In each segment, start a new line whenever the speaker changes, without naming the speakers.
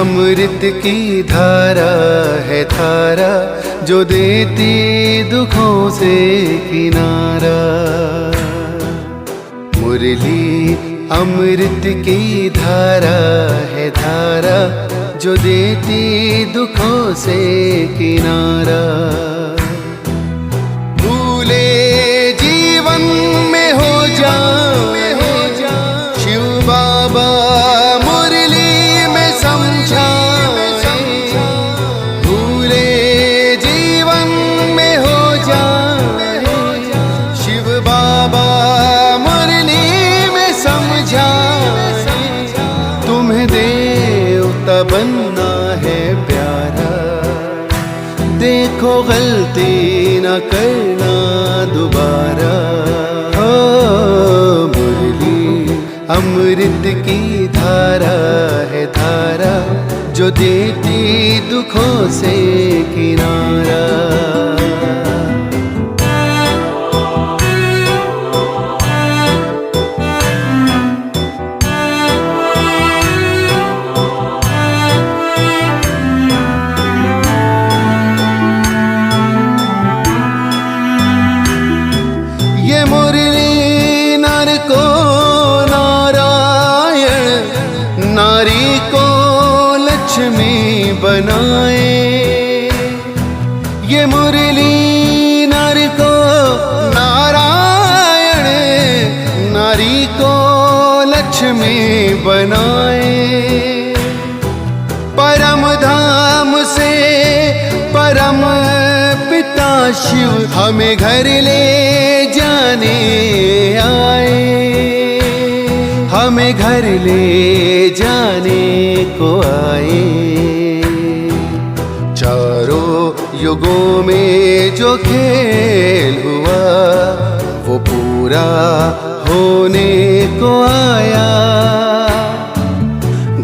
अमृत की धारा है धारा, जो देती दुखों से किनारा। मुरली अमृत की धारा है धारा, जो देती दुखों से किनारा। भूले जीवन में हो जाए शिव बाबा मुरली में समझाए। भूले जीवन में हो जाए शिव बाबा मुरली में समझाए। तुम्हें देवता बनना है प्यारा, देखो गलती न करना दोबारा। हो मुरली अमृत की धारा है धारा, जो देती दुखों से किनारा। लक्ष्मी बनाए ये मुरली, नर को नारायण, नारी को लक्ष्मी बनाए। परम धाम से परम पिता शिव हमें घर ले जाने आए। हमें घर ले जाने को आए। चारों युगों में जो खेल हुआ वो पूरा होने को आया।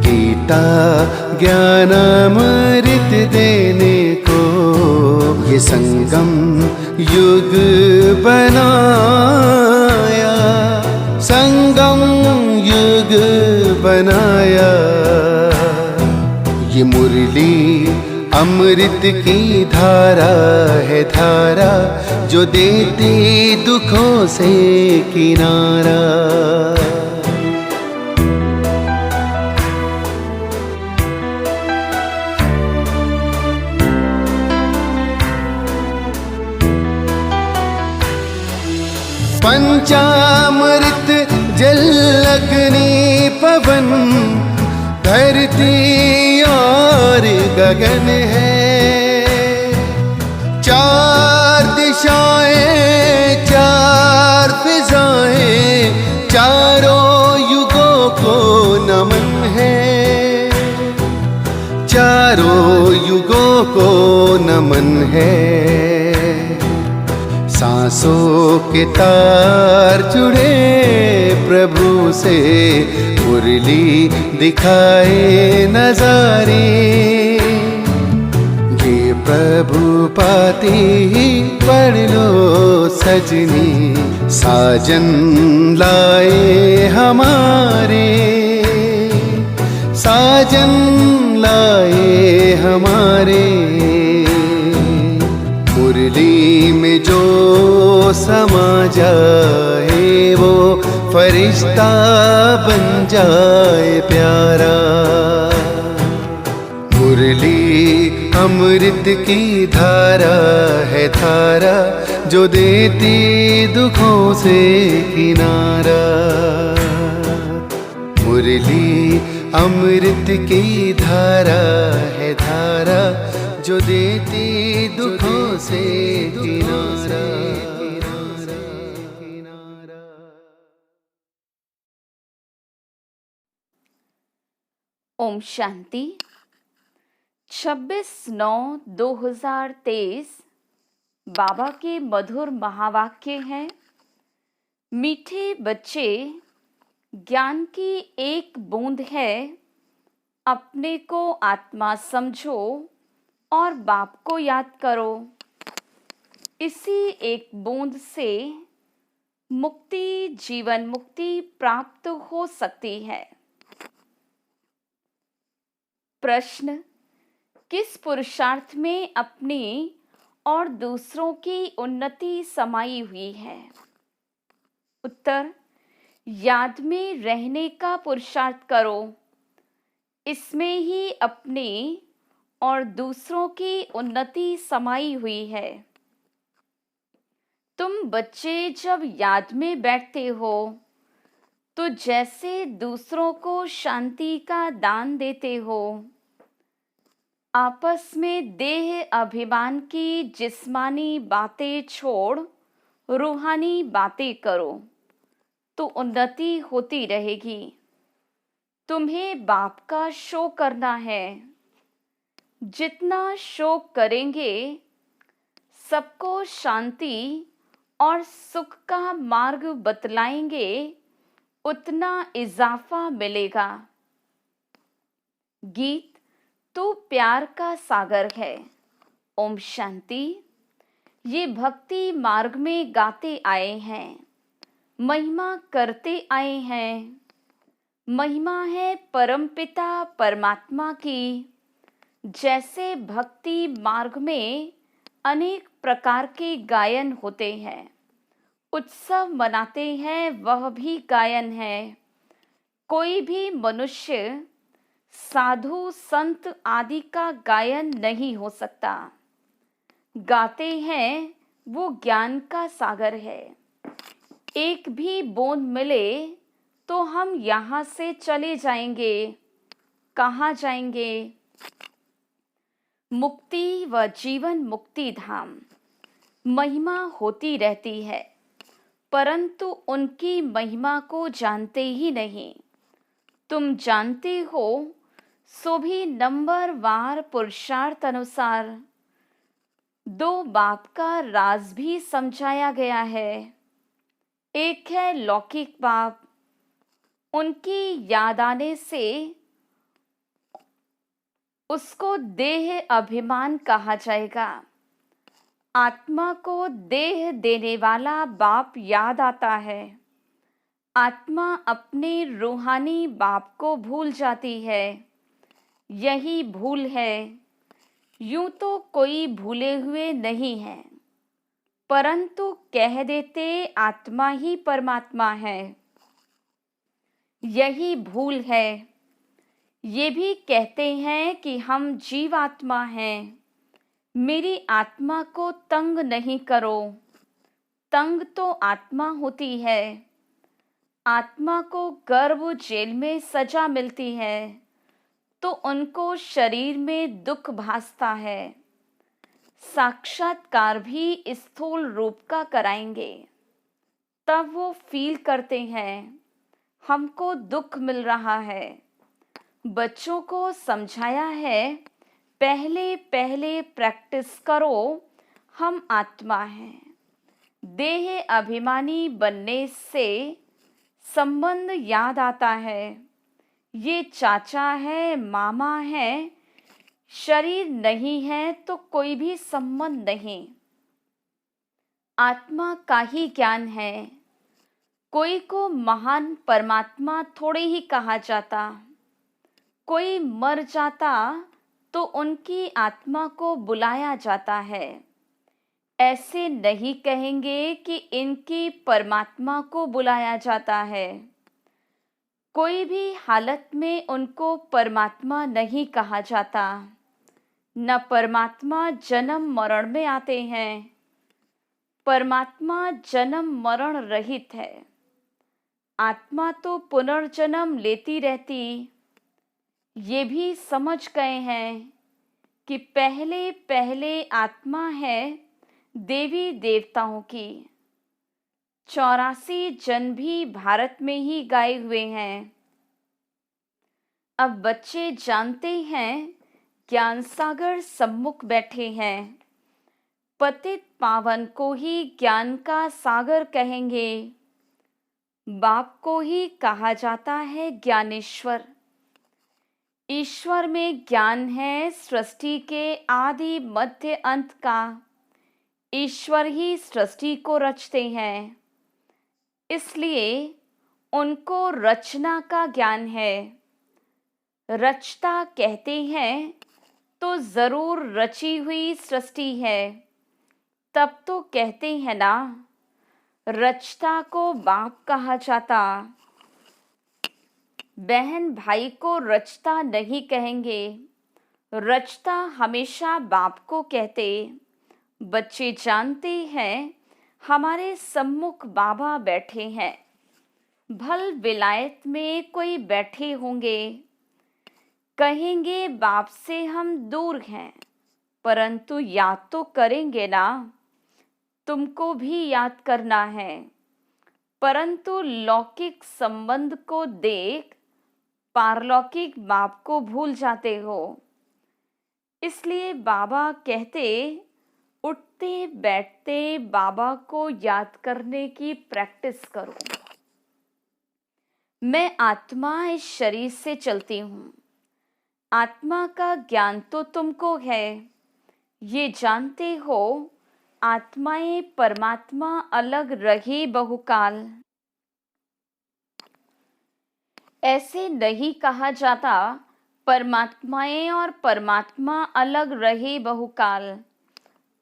गीता ज्ञान अमृत देने को ये संगम युग बनाया। संगम युग बनाया। ये मुरली अमृत की धारा है धारा, जो देती दुखों से किनारा। पंचामृत जल अग्नि पवन, धरती और गगन है। चार दिशाएं चार फिजाएं, चारों युगों को नमन है। चारों युगों को नमन है। सांसों के तार जुड़े प्रभु से, मुरली दिखाए नजारे। ये प्रभु पाती ही पढ़ लो सजनी, साजन लाए हमारे। साजन लाए हमारे। मुरली में जो समा जाए वो फरिश्ता बन जाए प्यारा। मुरली अमृत की धारा है धारा, जो देती दुखों से किनारा। मुरली अमृत की धारा है धारा, जो देती दुखों से किनारा।
ओम शांति। 26/9/2023 बाबा के मधुर महावाक्य हैं। मीठे बच्चे, ज्ञान की एक बूंद है, अपने को आत्मा समझो और बाप को याद करो। इसी एक बूंद से मुक्ति, जीवन मुक्ति प्राप्त हो सकती है। प्रश्न, किस पुरुषार्थ में अपनी और दूसरों की उन्नति समाई हुई है? उत्तर, याद में रहने का पुरुषार्थ करो। इसमें ही अपनी और दूसरों की उन्नति समाई हुई है। तुम बच्चे जब याद में बैठते हो तो जैसे दूसरों को शांति का दान देते हो, आपस में देह अभिमान की जिस्मानी बातें छोड़ रूहानी बातें करो तो उन्नति होती रहेगी। तुम्हें बाप का शोक करना है। जितना शोक करेंगे, सबको शांति और सुख का मार्ग बतलाएंगे, उतना इजाफा मिलेगा। गीत, तू प्यार का सागर है। ओम शांति। ये भक्ति मार्ग में गाते आए हैं, महिमा करते आए हैं। महिमा है परमपिता परमात्मा की। जैसे भक्ति मार्ग में अनेक प्रकार के गायन होते हैं, उत्सव मनाते हैं, वह भी गायन है। कोई भी मनुष्य साधु संत आदि का गायन नहीं हो सकता। गाते हैं वो ज्ञान का सागर है। एक भी बूंद मिले तो हम यहाँ से चले जाएंगे। कहाँ जाएंगे? मुक्ति व जीवन मुक्ति धाम। महिमा होती रहती है, परंतु उनकी महिमा को जानते ही नहीं। तुम जानते हो सो भी नंबर वार पुरुषार्थ अनुसार। दो बाप का राज भी समझाया गया है। एक है लौकिक बाप, उनकी याद आने से उसको देह अभिमान कहा जाएगा। आत्मा को देह देने वाला बाप याद आता है। आत्मा अपने रूहानी बाप को भूल जाती है। यही भूल है। यूं तो कोई भूले हुए नहीं है, परंतु कह देते आत्मा ही परमात्मा है। यही भूल है। ये भी कहते हैं कि हम जीवात्मा हैं। मेरी आत्मा को तंग नहीं करो। तंग तो आत्मा होती है। आत्मा को गर्भ जेल में सजा मिलती है तो उनको शरीर में दुख भासता है। साक्षात्कार भी स्थूल रूप का कराएंगे, तब वो फील करते हैं हमको दुख मिल रहा है। बच्चों को समझाया है, पहले पहले प्रैक्टिस करो, हम आत्मा हैं। देह अभिमानी बनने से संबंध याद आता है। ये चाचा है, मामा है, शरीर नहीं है तो कोई भी संबंध नहीं। आत्मा का ही ज्ञान है। कोई को महान परमात्मा थोड़े ही कहा जाता। कोई मर जाता तो उनकी आत्मा को बुलाया जाता है। ऐसे नहीं कहेंगे कि इनकी परमात्मा को बुलाया जाता है। कोई भी हालत में उनको परमात्मा नहीं कहा जाता। न परमात्मा जन्म मरण में आते हैं। परमात्मा जन्म मरण रहित है। आत्मा तो पुनर्जन्म लेती रहती। ये भी समझ गए हैं कि पहले पहले आत्मा है देवी देवताओं की। 84 जन भी भारत में ही गाए हुए हैं। अब बच्चे जानते हैं ज्ञान सागर सम्मुख बैठे हैं। पतित पावन को ही ज्ञान का सागर कहेंगे। बाप को ही कहा जाता है ज्ञानेश्वर। ईश्वर में ज्ञान है सृष्टि के आदि मध्य अंत का। ईश्वर ही सृष्टि को रचते हैं, इसलिए उनको रचना का ज्ञान है। रचता कहते हैं तो जरूर रची हुई सृष्टि है। तब तो कहते हैं ना, रचता को बाप कहा जाता। बहन भाई को रचता नहीं कहेंगे, रचता हमेशा बाप को कहते। बच्चे जानते हैं हमारे सम्मुख बाबा बैठे हैं। भल विलायत में कोई बैठे होंगे, कहेंगे बाप से हम दूर हैं, परंतु याद तो करेंगे ना। तुमको भी याद करना है, परंतु लौकिक संबंध को देख पारलौकिक बाप को भूल जाते हो। इसलिए बाबा कहते, उठते बैठते बाबा को याद करने की प्रैक्टिस करो। मैं आत्मा इस शरीर से चलती हूँ। आत्मा का ज्ञान तो तुमको है, ये जानते हो आत्माएं परमात्मा अलग रहे बहुकाल। ऐसे नहीं कहा जाता परमात्माएं और परमात्मा अलग रहे बहुकाल।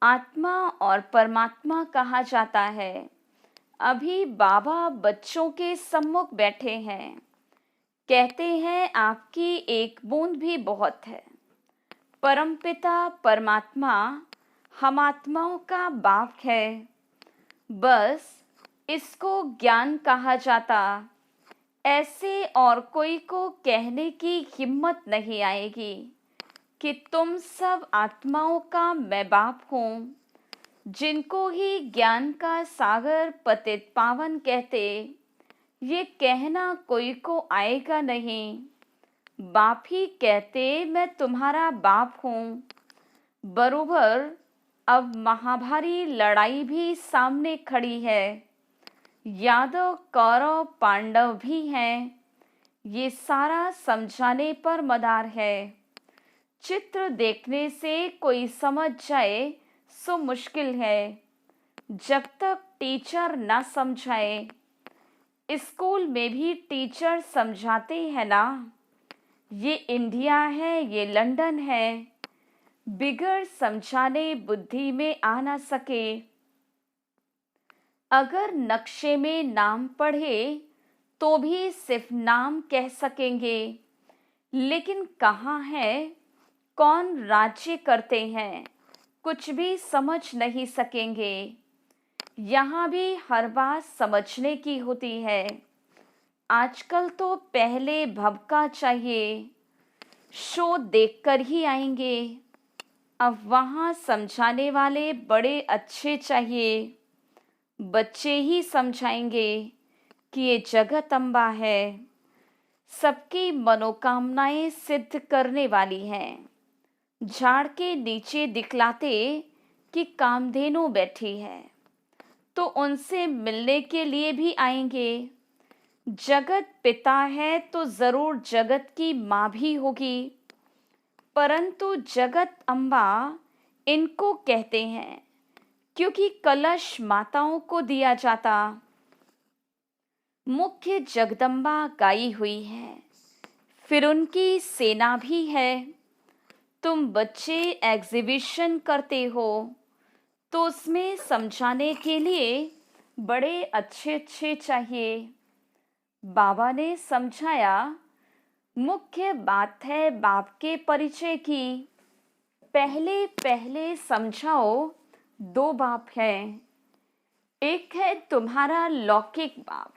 आत्मा और परमात्मा कहा जाता है। अभी बाबा बच्चों के सम्मुख बैठे हैं, कहते हैं आपकी एक बूंद भी बहुत है। परमपिता परमात्मा हम आत्माओं का बाप है। बस इसको ज्ञान कहा जाता। ऐसे और कोई को कहने की हिम्मत नहीं आएगी कि तुम सब आत्माओं का मैं बाप हूँ। जिनको ही ज्ञान का सागर पतित पावन कहते, ये कहना कोई को आएगा नहीं। बाप ही कहते मैं तुम्हारा बाप हूँ। बरोबर अब महाभारी लड़ाई भी सामने खड़ी है। यादव कौरव पांडव भी हैं। ये सारा समझाने पर मदार है। चित्र देखने से कोई समझ जाए सो मुश्किल है, जब तक टीचर ना समझाए। स्कूल में भी टीचर समझाते हैं ना, ये इंडिया है, ये लंदन है। बिगड़ समझाने बुद्धि में आ ना सके। अगर नक्शे में नाम पढ़े तो भी सिर्फ नाम कह सकेंगे, लेकिन कहाँ है, कौन राज्य करते हैं, कुछ भी समझ नहीं सकेंगे। यहाँ भी हर बात समझने की होती है। आजकल तो पहले भभका चाहिए, शो देखकर ही आएंगे। अब वहाँ समझाने वाले बड़े अच्छे चाहिए। बच्चे ही समझाएंगे कि ये जगत अम्बा है, सबकी मनोकामनाएं सिद्ध करने वाली हैं। झाड़ के नीचे दिखलाते कि कामधेनु बैठी है, तो उनसे मिलने के लिए भी आएंगे। जगत पिता है तो जरूर जगत की माँ भी होगी, परंतु जगत अम्बा इनको कहते हैं क्योंकि कलश माताओं को दिया जाता। मुख्य जगदम्बा गाई हुई है, फिर उनकी सेना भी है। तुम बच्चे एग्जीबिशन करते हो तो उसमें समझाने के लिए बड़े अच्छे अच्छे चाहिए। बाबा ने समझाया, मुख्य बात है बाप के परिचय की। पहले पहले समझाओ, दो बाप हैं। एक है तुम्हारा लौकिक बाप,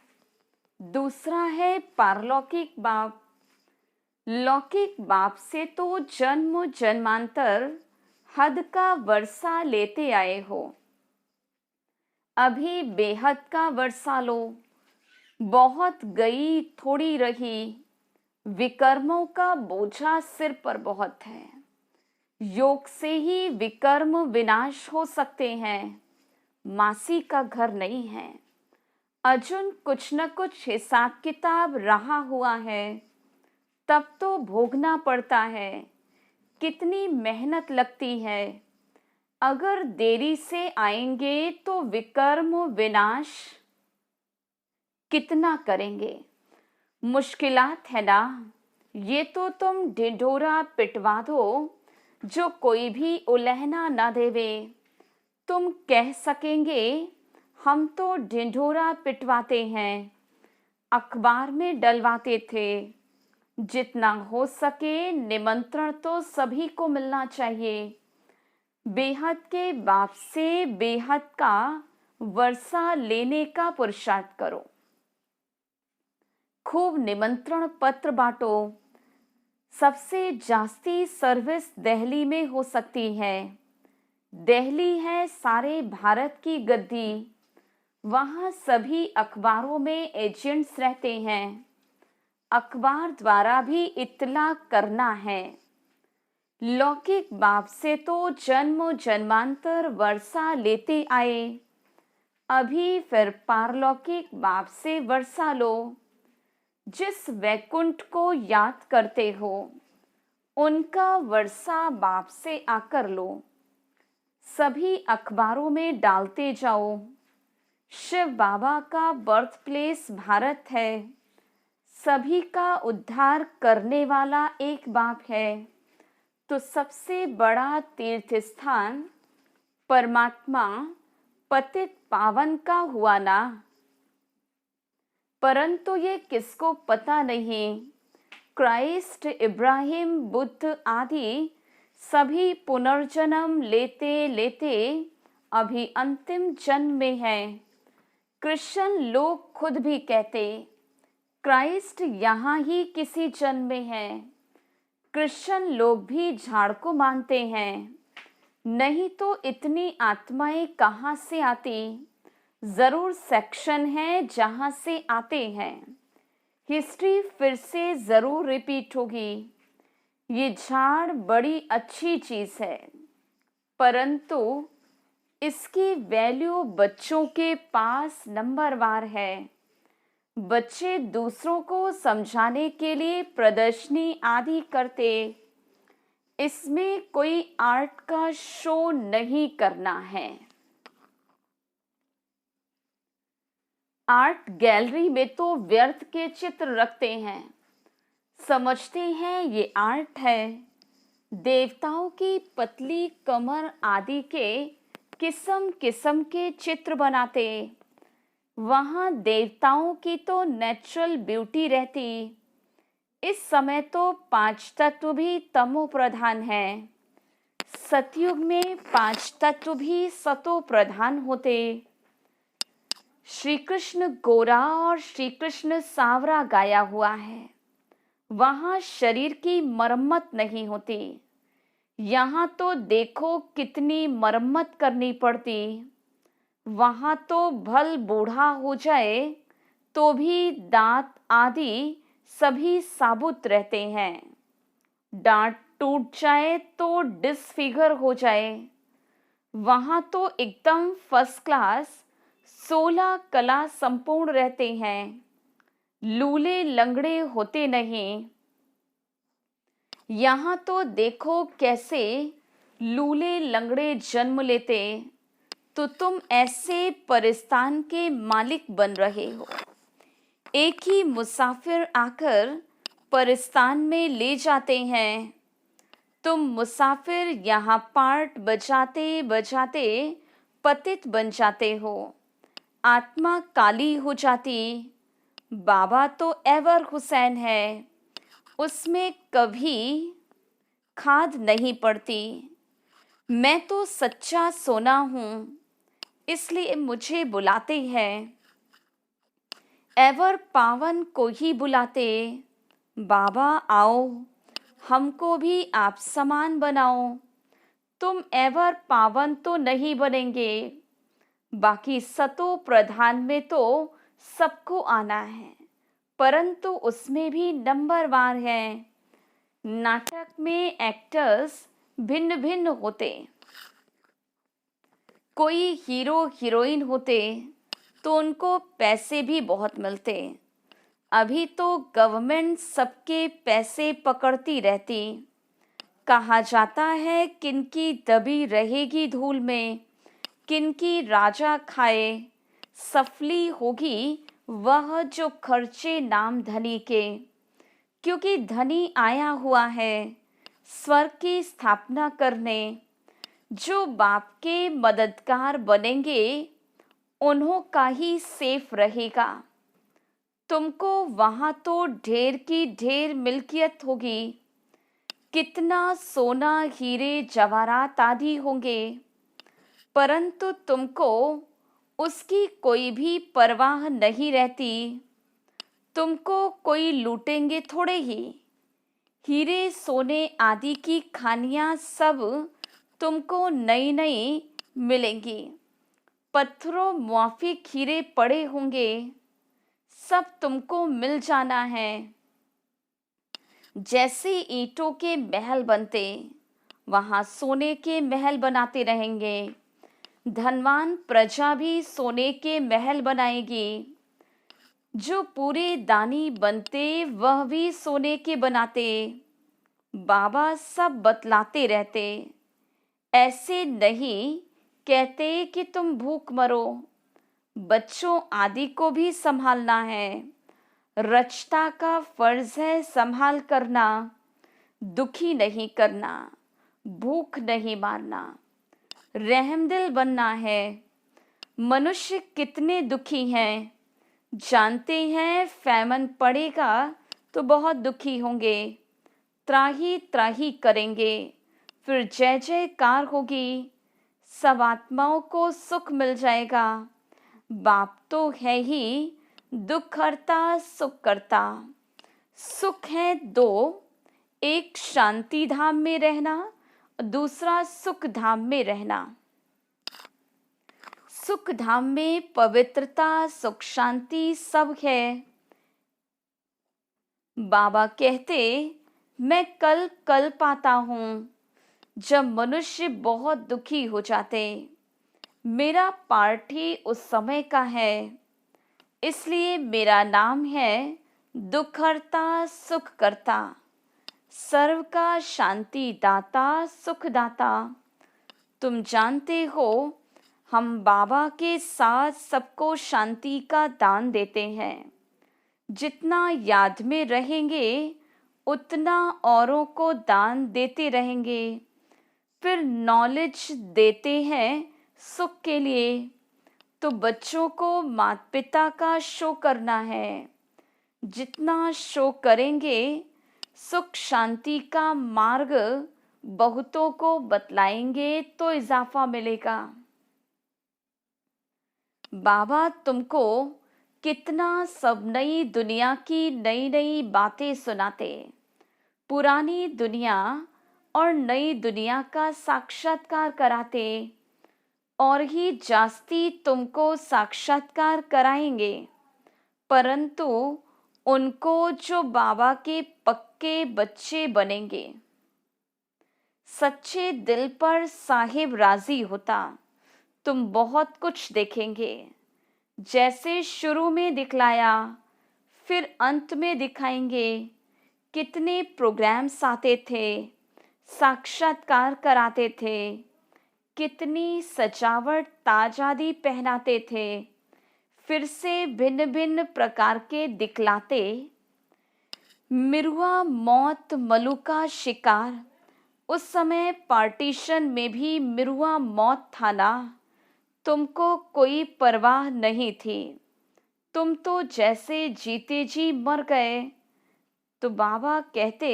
दूसरा है पारलौकिक बाप। लौकिक बाप से तो जन्म जन्मांतर हद का वर्षा लेते आए हो। अभी बेहद का वर्षा लो, बहुत गई थोड़ी रही। विकर्मों का बोझा सिर पर बहुत है। योग से ही विकर्म विनाश हो सकते हैं, मासी का घर नहीं है। अर्जुन कुछ न कुछ हिसाब किताब रहा हुआ है, तब तो भोगना पड़ता है। कितनी मेहनत लगती है। अगर देरी से आएंगे तो विकर्म विनाश कितना करेंगे। मुश्किलात है ना, ये तो तुम ढिंढोरा पिटवा दो, जो कोई भी उलहना न देवे। तुम कह सकेंगे हम तो ढिंढोरा पिटवाते हैं, अखबार में डलवाते थे। जितना हो सके निमंत्रण तो सभी को मिलना चाहिए। बेहद के बाप से बेहद का वर्षा लेने का पुरुषार्थ करो। खूब निमंत्रण पत्र बांटो। सबसे जास्ती सर्विस दिल्ली में हो सकती है। दिल्ली है सारे भारत की गद्दी। वहाँ सभी अखबारों में एजेंट्स रहते हैं। अखबार द्वारा भी इत्तला करना है। लौकिक बाप से तो जन्म जन्मांतर वर्षा लेते आए, अभी फिर पारलौकिक बाप से वर्षा लो। जिस वैकुंठ को याद करते हो उनका वर्षा बाप से आकर लो। सभी अखबारों में डालते जाओ। शिव बाबा का बर्थ प्लेस भारत है। सभी का उद्धार करने वाला एक बाप है, तो सबसे बड़ा तीर्थ स्थान परमात्मा पतित पावन का हुआ ना। परंतु ये किसको पता नहीं। क्राइस्ट, इब्राहिम, बुद्ध आदि सभी पुनर्जन्म लेते लेते अभी अंतिम जन्म में हैं। क्रिश्चियन लोग खुद भी कहते क्राइस्ट यहाँ ही किसी जन्म में है। क्रिश्चियन लोग भी झाड़ को मानते हैं। नहीं तो इतनी आत्माएं कहाँ से आती। जरूर सेक्शन है जहाँ से आते हैं। हिस्ट्री फिर से जरूर रिपीट होगी। ये झाड़ बड़ी अच्छी चीज है, परंतु इसकी वैल्यू बच्चों के पास नंबरवार है। बच्चे दूसरों को समझाने के लिए प्रदर्शनी आदि करते। इसमें कोई आर्ट का शो नहीं करना है। आर्ट गैलरी में तो व्यर्थ के चित्र रखते हैं, समझते हैं ये आर्ट है। देवताओं की पतली कमर आदि के किस्म किस्म के चित्र बनाते। वहाँ देवताओं की तो नेचुरल ब्यूटी रहती। इस समय तो 5 तत्व भी तमो प्रधान है। सतयुग में 5 तत्व भी सतो प्रधान होते। श्री कृष्ण गोरा और श्री कृष्ण सांवरा गाया हुआ है। वहाँ शरीर की मरम्मत नहीं होती। यहाँ तो देखो कितनी मरम्मत करनी पड़ती। वहाँ तो भल बूढ़ा हो जाए तो भी दांत आदि सभी साबुत रहते हैं। दांत टूट जाए तो डिसफिगर हो जाए। वहाँ तो एकदम फर्स्ट क्लास 16 कला संपूर्ण रहते हैं। लूले लंगड़े होते नहीं। यहाँ तो देखो कैसे लूले लंगड़े जन्म लेते, तो तुम ऐसे परिस्तान के मालिक बन रहे हो। एक ही मुसाफिर आकर परिस्तान में ले जाते हैं। तुम मुसाफिर यहाँ पार्ट बजाते बजाते पतित बन जाते हो। आत्मा काली हो जाती। बाबा तो एवर हुसैन है, उसमें कभी खाद नहीं पड़ती। मैं तो सच्चा सोना हूँ, इसलिए मुझे बुलाते हैं। एवर पावन को ही बुलाते। बाबा आओ, हमको भी आप समान बनाओ। तुम एवर पावन तो नहीं बनेंगे, बाकी सतो प्रधान में तो सबको आना है, परंतु उसमें भी नंबरवार है। नाटक में एक्टर्स भिन्न भिन्न होते। कोई हीरो हीरोइन होते तो उनको पैसे भी बहुत मिलते। अभी तो गवर्नमेंट सबके पैसे पकड़ती रहती। कहा जाता है किनकी दबी रहेगी धूल में, किनकी राजा खाए। सफली होगी वह जो खर्चे नाम धनी के। क्योंकि धनी आया हुआ है स्वर्ग की स्थापना करने। जो बाप के मददगार बनेंगे उन्हों का ही सेफ रहेगा। तुमको वहां तो ढेर की ढेर मिल्कियत होगी, कितना सोना हीरे जवाहरात आदि होंगे, परंतु तुमको उसकी कोई भी परवाह नहीं रहती। तुमको कोई लूटेंगे थोड़े ही। हीरे सोने आदि की खानियां सब तुमको नई नई मिलेंगी। पत्थरों मुआफिक हीरे पड़े होंगे, सब तुमको मिल जाना है। जैसे ईंटों के महल बनते, वहां सोने के महल बनाते रहेंगे। धनवान प्रजा भी सोने के महल बनाएगी। जो पूरे दानी बनते वह भी सोने के बनाते। बाबा सब बतलाते रहते। ऐसे नहीं कहते कि तुम भूख मरो। बच्चों आदि को भी संभालना है। रचता का फर्ज है संभाल करना, दुखी नहीं करना, भूख नहीं मारना, रहमदिल बनना है। मनुष्य कितने दुखी हैं, जानते हैं फैमन पड़ेगा तो बहुत दुखी होंगे, त्राही त्राही करेंगे, फिर जय जयकार होगी, सब आत्माओं को सुख मिल जाएगा। बाप तो है ही दुख हरता सुख करता। सुख है दो, एक शांति धाम में रहना, दूसरा सुख धाम में रहना। सुख धाम में पवित्रता सुख शांति सब है। बाबा कहते मैं कल कल पाता हूँ जब मनुष्य बहुत दुखी हो जाते। मेरा पार्ट ही उस समय का है, इसलिए मेरा नाम है दुख हरता सुख करता, सर्व का शांति दाता सुख दाता। तुम जानते हो हम बाबा के साथ सबको शांति का दान देते हैं। जितना याद में रहेंगे उतना औरों को दान देते रहेंगे। फिर नॉलेज देते हैं सुख के लिए, तो बच्चों को माता पिता का शो करना है। जितना शो करेंगे सुख शांति का मार्ग बहुतों को बतलाएंगे तो इजाफा मिलेगा। बाबा तुमको कितना सब नई दुनिया की नई नई बातें सुनाते। पुरानी दुनिया और नई दुनिया का साक्षात्कार कराते और ही जास्ती तुमको साक्षात्कार कराएंगे। परंतु उनको जो बाबा के पक्के बच्चे बनेंगे, सच्चे दिल पर साहिब राजी होता, तुम बहुत कुछ देखेंगे। जैसे शुरू में दिखलाया फिर अंत में दिखाएंगे। कितने प्रोग्राम्स आते थे, साक्षात्कार कराते थे, कितनी सजावट ताज आदि पहनाते थे, फिर से भिन्न भिन्न प्रकार के दिखलाते। मिरुआ मौत मलू का शिकार, उस समय पार्टीशन में भी मिरुआ मौत था ना। तुमको कोई परवाह नहीं थी, तुम तो जैसे जीते जी मर गए। तो बाबा कहते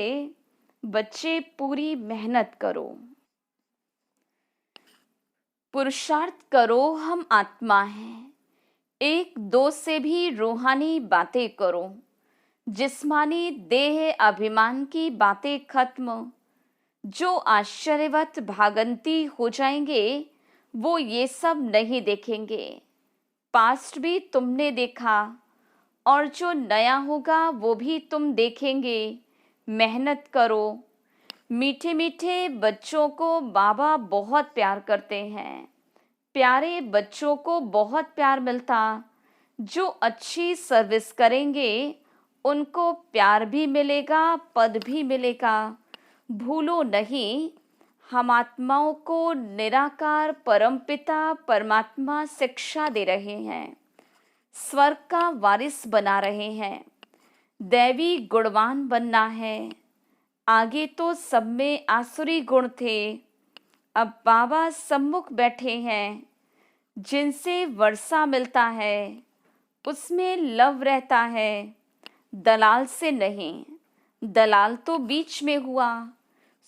बच्चे पूरी मेहनत करो, पुरुषार्थ करो, हम आत्मा हैं। एक दो से भी रूहानी बातें करो। जिस्मानी देह अभिमान की बातें खत्म। जो आश्चर्यवत भागंती हो जाएंगे वो ये सब नहीं देखेंगे। पास्ट भी तुमने देखा और जो नया होगा वो भी तुम देखेंगे। मेहनत करो। मीठे मीठे बच्चों को बाबा बहुत प्यार करते हैं। प्यारे बच्चों को बहुत प्यार मिलता। जो अच्छी सर्विस करेंगे उनको प्यार भी मिलेगा, पद भी मिलेगा। भूलो नहीं, हम आत्माओं को निराकार परमपिता परमात्मा शिक्षा दे रहे हैं, स्वर्ग का वारिस बना रहे हैं। दैवी गुणवान बनना है। आगे तो सब में आसुरी गुण थे, अब बाबा सम्मुख बैठे हैं। जिनसे वर्षा मिलता है उसमें लव रहता है, दलाल से नहीं। दलाल तो बीच में हुआ,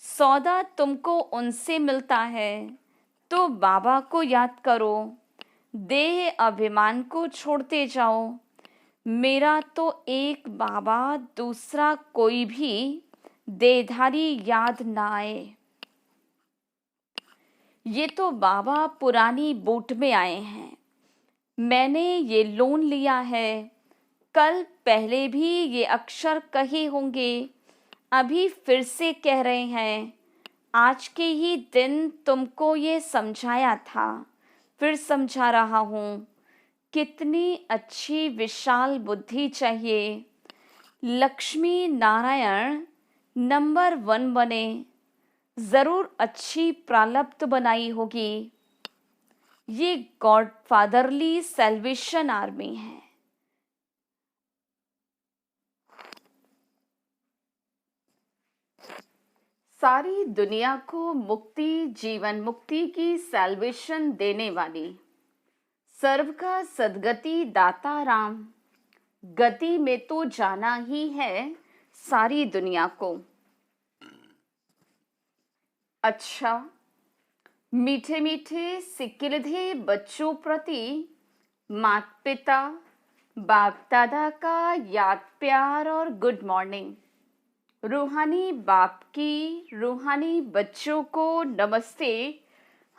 सौदा तुमको उनसे मिलता है। तो बाबा को याद करो, देह अभिमान को छोड़ते जाओ। मेरा तो एक बाबा, दूसरा कोई भी देहधारी याद ना आए। ये तो बाबा पुरानी बोट में आए हैं। मैंने ये लोन लिया है। कल पहले भी ये अक्षर कहे होंगे, अभी फिर से कह रहे हैं। आज के ही दिन तुमको ये समझाया था, फिर समझा रहा हूँ। कितनी अच्छी विशाल बुद्धि चाहिए। लक्ष्मी नारायण नंबर 1 बने, जरूर अच्छी प्रारब्ध बनाई होगी। ये गॉडफादरली सैल्वेशन आर्मी है। सारी दुनिया को मुक्ति, जीवन मुक्ति की सैल्वेशन देने वाली, सर्व का सद्गति दाता राम। गति में तो जाना ही है सारी दुनिया को। अच्छा, मीठे मीठे सिकिलधे बच्चों प्रति माता पिता बाप दादा का याद प्यार और गुड मॉर्निंग। रूहानी बाप की रूहानी बच्चों को नमस्ते।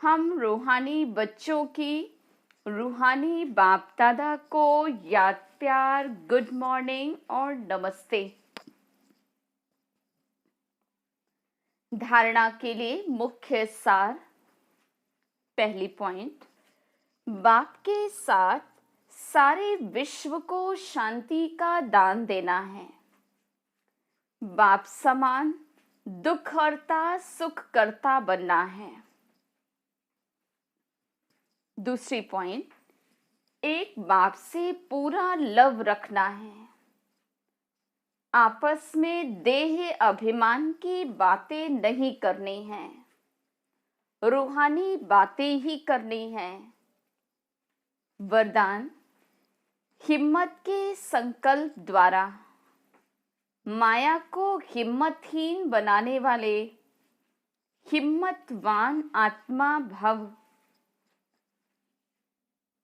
हम रूहानी बच्चों की रूहानी बाप दादा को याद प्यार, गुड मॉर्निंग और नमस्ते। धारणा के लिए मुख्य सार। पहली पॉइंट, बाप के साथ सारे विश्व को शांति का दान देना है। बाप समान दुख हरता सुख करता बनना है। दूसरी पॉइंट, एक बाप से पूरा लव रखना है। आपस में देह अभिमान की बातें नहीं करनी हैं, रूहानी बातें ही करनी हैं। वरदान, हिम्मत के संकल्प द्वारा माया को हिम्मतहीन बनाने वाले हिम्मतवान आत्मा भव।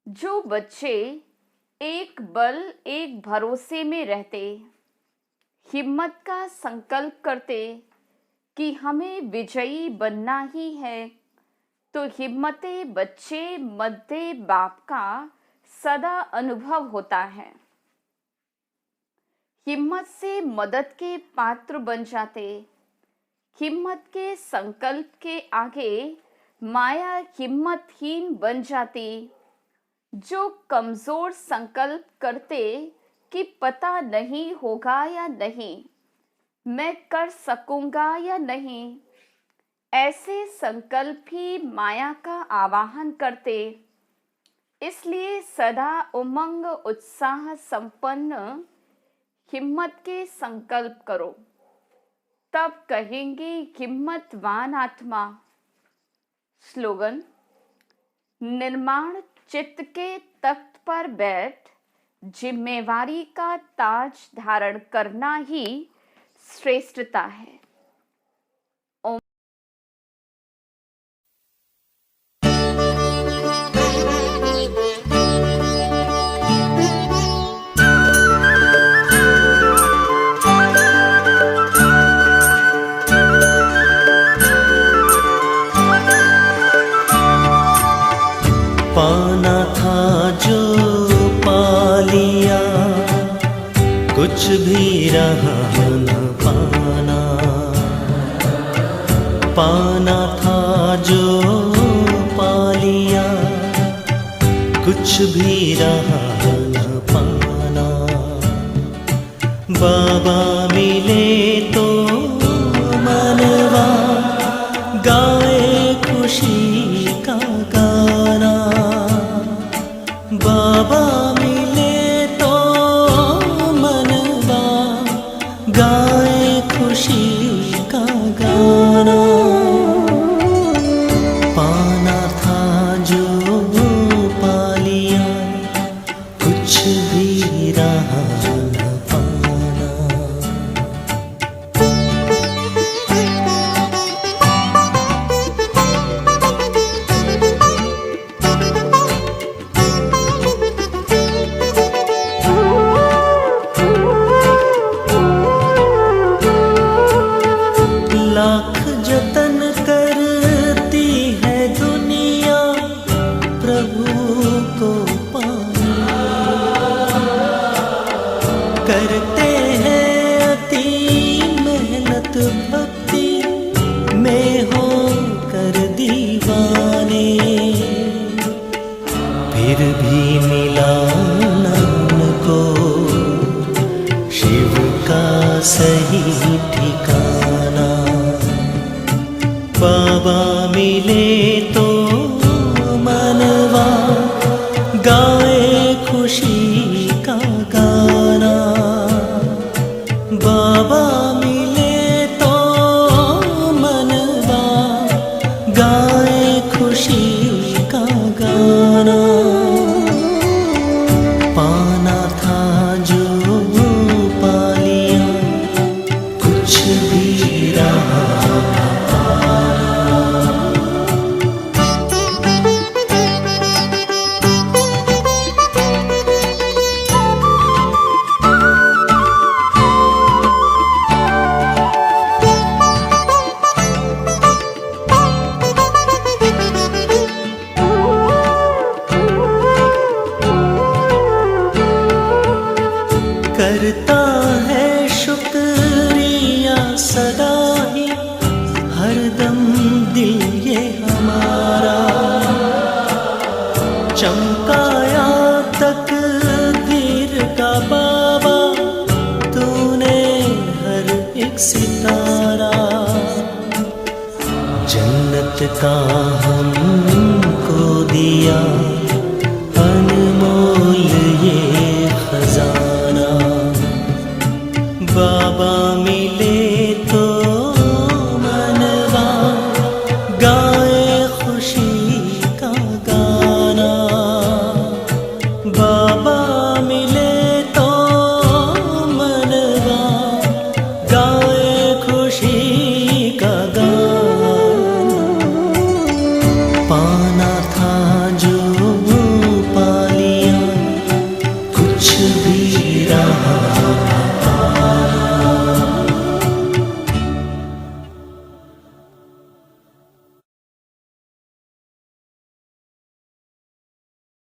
जो बच्चे एक बल एक भरोसे में रहते, हिम्मत का संकल्प करते कि हमें विजयी बनना ही है, तो हिम्मते बच्चे मध्य बाप का सदा अनुभव होता है। हिम्मत से मदद के पात्र बन जाते। हिम्मत के संकल्प के आगे माया हिम्मतहीन बन जाती। जो कमजोर संकल्प करते कि पता नहीं होगा या नहीं, मैं कर सकूंगा या नहीं, ऐसे संकल्प ही माया का आवाहन करते। इसलिए सदा उमंग उत्साह संपन्न हिम्मत के संकल्प करो, तब कहेंगे हिम्मतवान आत्मा। स्लोगन, निर्माण चित्त के तख्त पर बैठ जिम्मेवारी का ताज धारण करना ही श्रेष्ठता है।
पाना था जो पा लिया, कुछ भी रहा न पाना। पाना था जो पा लिया, कुछ भी रहा न पाना। बाबा मिले तो मनवा गाए खुशी का गाना। बाबा मिले तो मनवा फिर भी मिला न उनको शिव का सही ठिकाना। बाबा मिले तो मनवा गाए खुशी का गाना। बाबा मिले तो मनवा गाए खुशी का गाना। पाना था जो पा लिया, कुछ भी रहा करता है शुक्रिया सदा ही हरदम दिल ये हमारा। चमकाया तकदीर का बाबा तूने हर एक सितारा। जन्नत का हमको दिया